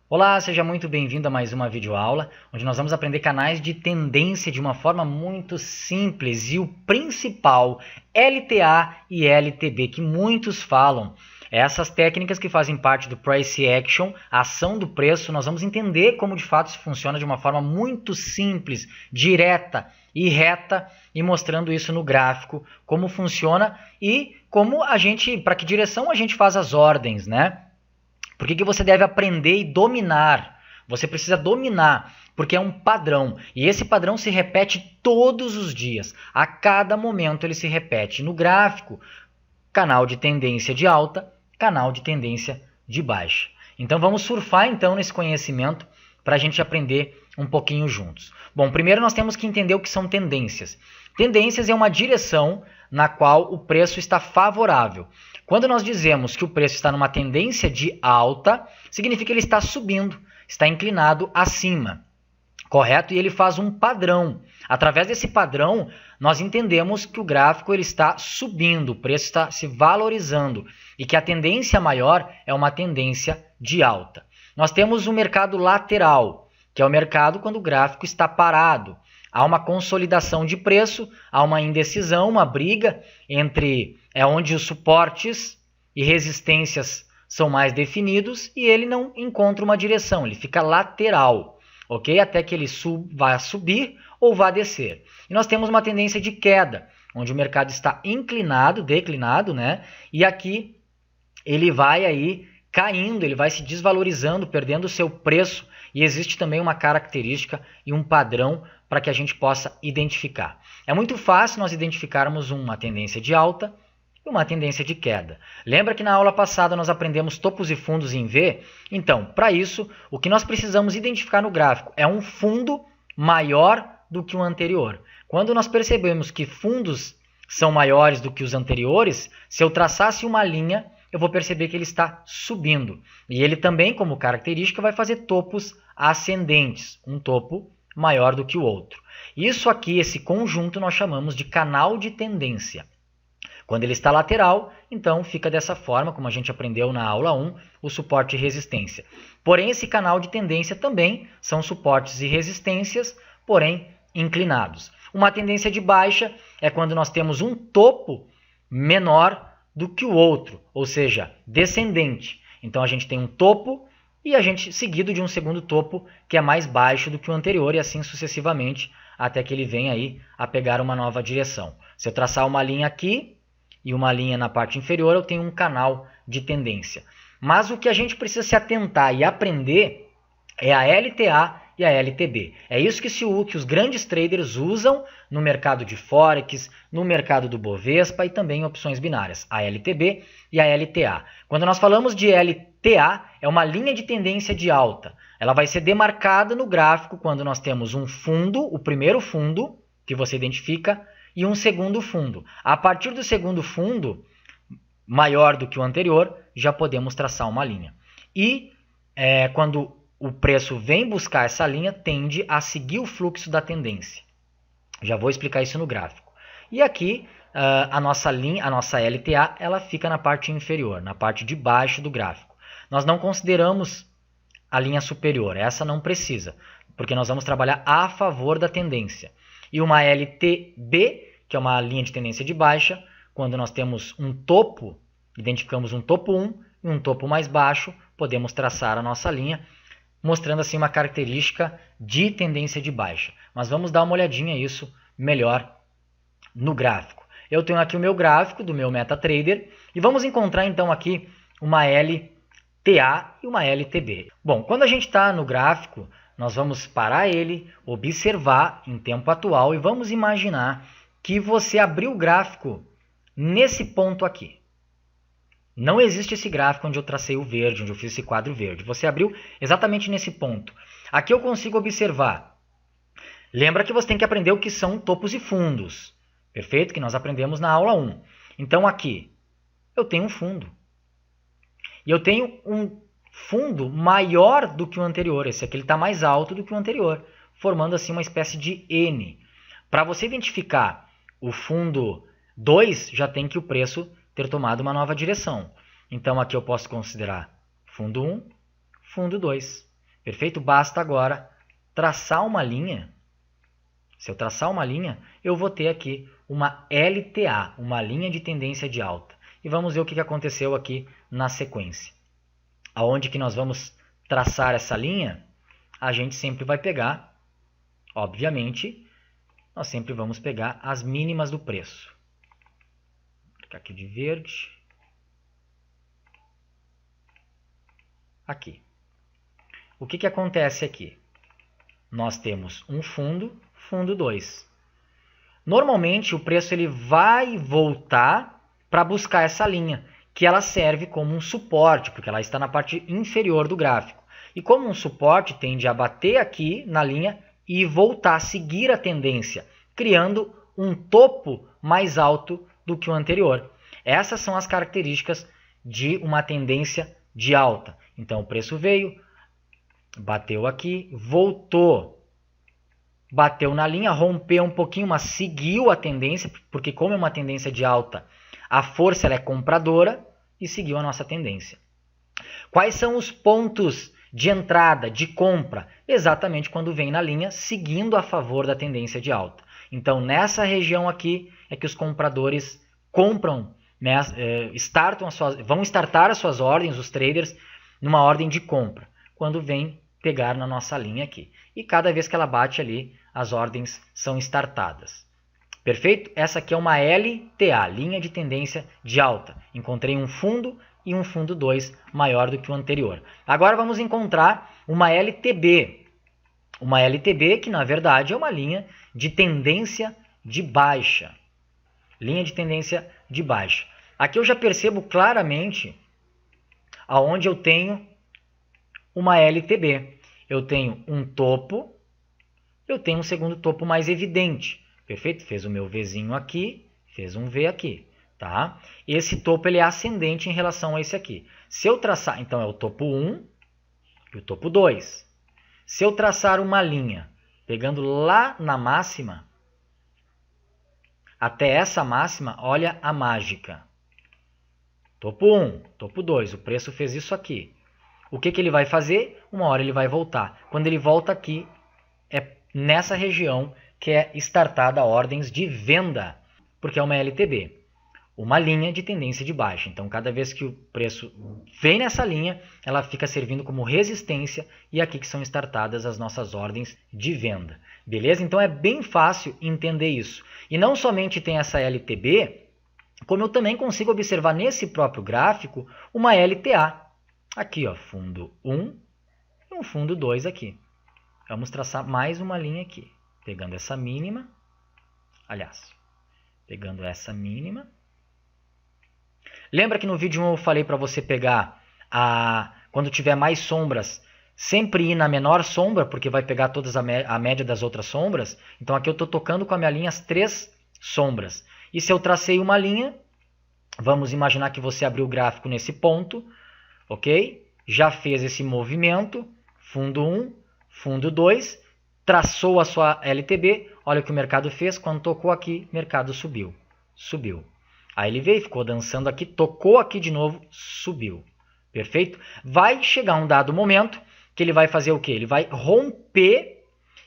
Olá, seja muito bem-vindo a mais uma videoaula, onde nós vamos aprender canais de tendência de uma forma muito simples e o principal, LTA e LTB, que muitos falam. Essas técnicas que fazem parte do Price Action, a ação do preço, nós vamos entender como de fato isso funciona de uma forma muito simples, direta e reta, e mostrando isso no gráfico, como funciona e como para que direção a gente faz as ordens, né? Por que você deve aprender e dominar? Você precisa dominar, porque é um padrão. E esse padrão se repete todos os dias. A cada momento ele se repete. No gráfico, canal de tendência de alta, canal de tendência de baixa. Então vamos surfar então nesse conhecimento para a gente aprender um pouquinho juntos. Bom, primeiro nós temos que entender o que são tendências. Tendências é uma direção na qual o preço está favorável. Quando nós dizemos que o preço está numa tendência de alta, significa que ele está subindo, está inclinado acima, correto? E ele faz um padrão. Através desse padrão, nós entendemos que o gráfico ele está subindo, o preço está se valorizando e que a tendência maior é uma tendência de alta. Nós temos o mercado lateral, que é o mercado quando o gráfico está parado. Há uma consolidação de preço, há uma indecisão, uma briga entre onde os suportes e resistências são mais definidos e ele não encontra uma direção, ele fica lateral, ok? Até que ele vá subir ou vá descer. E nós temos uma tendência de queda, onde o mercado está declinado, né? E aqui ele vai aí caindo, ele vai se desvalorizando, perdendo o seu preço, e existe também uma característica e um padrão para que a gente possa identificar. É muito fácil nós identificarmos uma tendência de alta e uma tendência de queda. Lembra que na aula passada nós aprendemos topos e fundos em V? Então, para isso, o que nós precisamos identificar no gráfico é um fundo maior do que o anterior. Quando nós percebemos que fundos são maiores do que os anteriores, se eu traçasse uma linha, eu vou perceber que ele está subindo. E ele também, como característica, vai fazer topos ascendentes, um topo maior do que o outro. Isso aqui, esse conjunto, nós chamamos de canal de tendência. Quando ele está lateral, então fica dessa forma, como a gente aprendeu na aula 1, o suporte e resistência. Porém, esse canal de tendência também são suportes e resistências, porém inclinados. Uma tendência de baixa é quando nós temos um topo menor do que o outro, ou seja, descendente. Então a gente tem um topo e a gente seguido de um segundo topo que é mais baixo do que o anterior e assim sucessivamente até que ele venha aí a pegar uma nova direção. Se eu traçar uma linha aqui e uma linha na parte inferior, eu tenho um canal de tendência. Mas o que a gente precisa se atentar e aprender é a LTA e a LTB. É isso que os grandes traders usam no mercado de Forex, no mercado do Bovespa e também em opções binárias, a LTB e a LTA. Quando nós falamos de LTA, é uma linha de tendência de alta. Ela vai ser demarcada no gráfico quando nós temos um fundo, o primeiro fundo que você identifica, e um segundo fundo. A partir do segundo fundo, maior do que o anterior, já podemos traçar uma linha. E quando o preço vem buscar essa linha, tende a seguir o fluxo da tendência. Já vou explicar isso no gráfico. E aqui, a nossa LTA, ela fica na parte inferior, na parte de baixo do gráfico. Nós não consideramos a linha superior, essa não precisa, porque nós vamos trabalhar a favor da tendência. E uma LTB, que é uma linha de tendência de baixa, quando nós temos um topo, identificamos um topo 1 e um topo mais baixo, podemos traçar a nossa linha, mostrando assim uma característica de tendência de baixa. Mas vamos dar uma olhadinha isso melhor no gráfico. Eu tenho aqui o meu gráfico do meu MetaTrader e vamos encontrar então aqui uma LTA e uma LTB. Bom, quando a gente está no gráfico, nós vamos parar ele, observar em tempo atual e vamos imaginar que você abriu o gráfico nesse ponto aqui. Não existe esse gráfico onde eu tracei o verde, onde eu fiz esse quadro verde. Você abriu exatamente nesse ponto. Aqui eu consigo observar. Lembra que você tem que aprender o que são topos e fundos. Perfeito? Que nós aprendemos na aula 1. Então aqui eu tenho um fundo. E eu tenho um fundo maior do que o anterior. Esse aqui está mais alto do que o anterior, formando assim uma espécie de N. Para você identificar o fundo 2, já tem que o preço ter tomado uma nova direção. Então aqui eu posso considerar fundo 1, fundo 2. Perfeito? Basta agora traçar uma linha. Se eu traçar uma linha, eu vou ter aqui uma LTA, uma linha de tendência de alta. E vamos ver o que aconteceu aqui na sequência. Aonde que nós vamos traçar essa linha, a gente sempre vai pegar, obviamente, nós sempre vamos pegar as mínimas do preço. Vou clicar aqui de verde. Aqui. O que acontece aqui? Nós temos um fundo, fundo 2. Normalmente o preço ele vai voltar para buscar essa linha, que ela serve como um suporte, porque ela está na parte inferior do gráfico. E como um suporte tende a bater aqui na linha e voltar a seguir a tendência, criando um topo mais alto do que o anterior. Essas são as características de uma tendência de alta. Então o preço veio, bateu aqui, voltou, bateu na linha, rompeu um pouquinho, mas seguiu a tendência, porque como é uma tendência de alta, a força ela é compradora e seguiu a nossa tendência. Quais são os pontos de entrada, de compra? Exatamente quando vem na linha, seguindo a favor da tendência de alta. Então, nessa região aqui é que os compradores compram, né, vão startar as suas ordens, os traders, numa ordem de compra, quando vem pegar na nossa linha aqui. E cada vez que ela bate ali, as ordens são startadas. Perfeito? Essa aqui é uma LTA, linha de tendência de alta. Encontrei um fundo e um fundo 2 maior do que o anterior. Agora vamos encontrar uma LTB. Uma LTB que, na verdade, é uma linha de tendência de baixa. Linha de tendência de baixa. Aqui eu já percebo claramente aonde eu tenho uma LTB. Eu tenho um topo, eu tenho um segundo topo mais evidente. Perfeito? Fez o meu Vzinho aqui, fez um V aqui. Tá? Esse topo ele é ascendente em relação a esse aqui. Se eu traçar, então é o topo 1 e o topo 2. Se eu traçar uma linha, pegando lá na máxima, até essa máxima, olha a mágica. Topo 1, topo 2, o preço fez isso aqui. O que ele vai fazer? Uma hora ele vai voltar. Quando ele volta aqui, é nessa região que é startada ordens de venda, porque é uma LTB, uma linha de tendência de baixa. Então, cada vez que o preço vem nessa linha, ela fica servindo como resistência e aqui que são startadas as nossas ordens de venda. Beleza? Então, é bem fácil entender isso. E não somente tem essa LTB, como eu também consigo observar nesse próprio gráfico uma LTA. Aqui, ó, fundo 1 e um fundo 2 aqui. Vamos traçar mais uma linha aqui. Pegando essa mínima, aliás, pegando essa mínima. Lembra que no vídeo 1 eu falei para você pegar, quando tiver mais sombras, sempre ir na menor sombra, porque vai pegar todas a média das outras sombras. Então aqui eu estou tocando com a minha linha as 3 sombras. E se eu tracei uma linha, vamos imaginar que você abriu o gráfico nesse ponto, ok? Já fez esse movimento, fundo 1, fundo 2, traçou a sua LTB, olha o que o mercado fez, quando tocou aqui, o mercado subiu, subiu. Aí ele veio, ficou dançando aqui, tocou aqui de novo, subiu. Perfeito? Vai chegar um dado momento que ele vai fazer o quê? Ele vai romper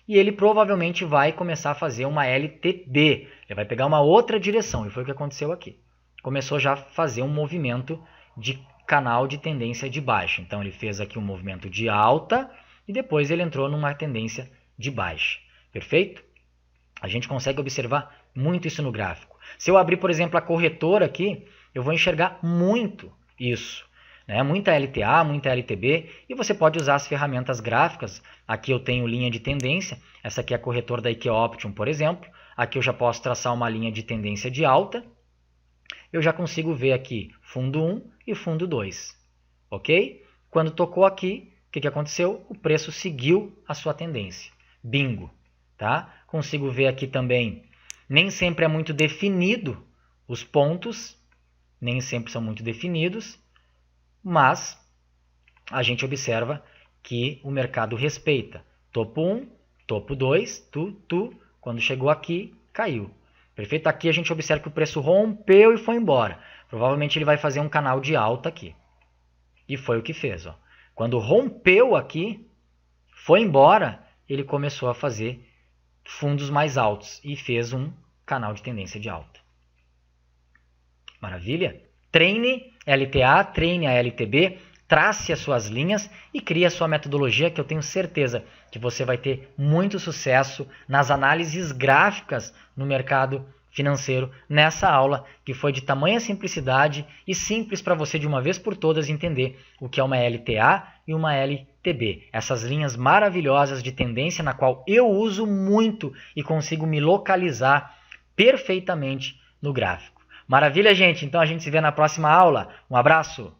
e ele provavelmente vai começar a fazer uma LTB. Ele vai pegar uma outra direção, e foi o que aconteceu aqui. Começou já a fazer um movimento de canal de tendência de baixa. Então ele fez aqui um movimento de alta e depois ele entrou numa tendência de baixa. Perfeito? A gente consegue observar muito isso no gráfico. Se eu abrir, por exemplo, a corretora aqui, eu vou enxergar muito isso. Né? Muita LTA, muita LTB, e você pode usar as ferramentas gráficas. Aqui eu tenho linha de tendência, essa aqui é a corretora da IKEA Option, por exemplo. Aqui eu já posso traçar uma linha de tendência de alta. Eu já consigo ver aqui fundo 1 e fundo 2. Ok? Quando tocou aqui, o que aconteceu? O preço seguiu a sua tendência. Bingo. Tá? Consigo ver aqui também, nem sempre é muito definido os pontos, nem sempre são muito definidos, mas a gente observa que o mercado respeita. Topo 1, topo 2, quando chegou aqui, caiu. Perfeito? Aqui a gente observa que o preço rompeu e foi embora. Provavelmente ele vai fazer um canal de alta aqui. E foi o que fez. Ó. Quando rompeu aqui, foi embora, ele começou a fazer fundos mais altos e fez um canal de tendência de alta. Maravilha? Treine LTA, treine a LTB, trace as suas linhas e crie a sua metodologia, que eu tenho certeza que você vai ter muito sucesso nas análises gráficas no mercado financeiro nessa aula, que foi de tamanha simplicidade e simples para você de uma vez por todas entender o que é uma LTA e uma LTB. Essas linhas maravilhosas de tendência na qual eu uso muito e consigo me localizar perfeitamente no gráfico. Maravilha, gente? Então a gente se vê na próxima aula. Um abraço!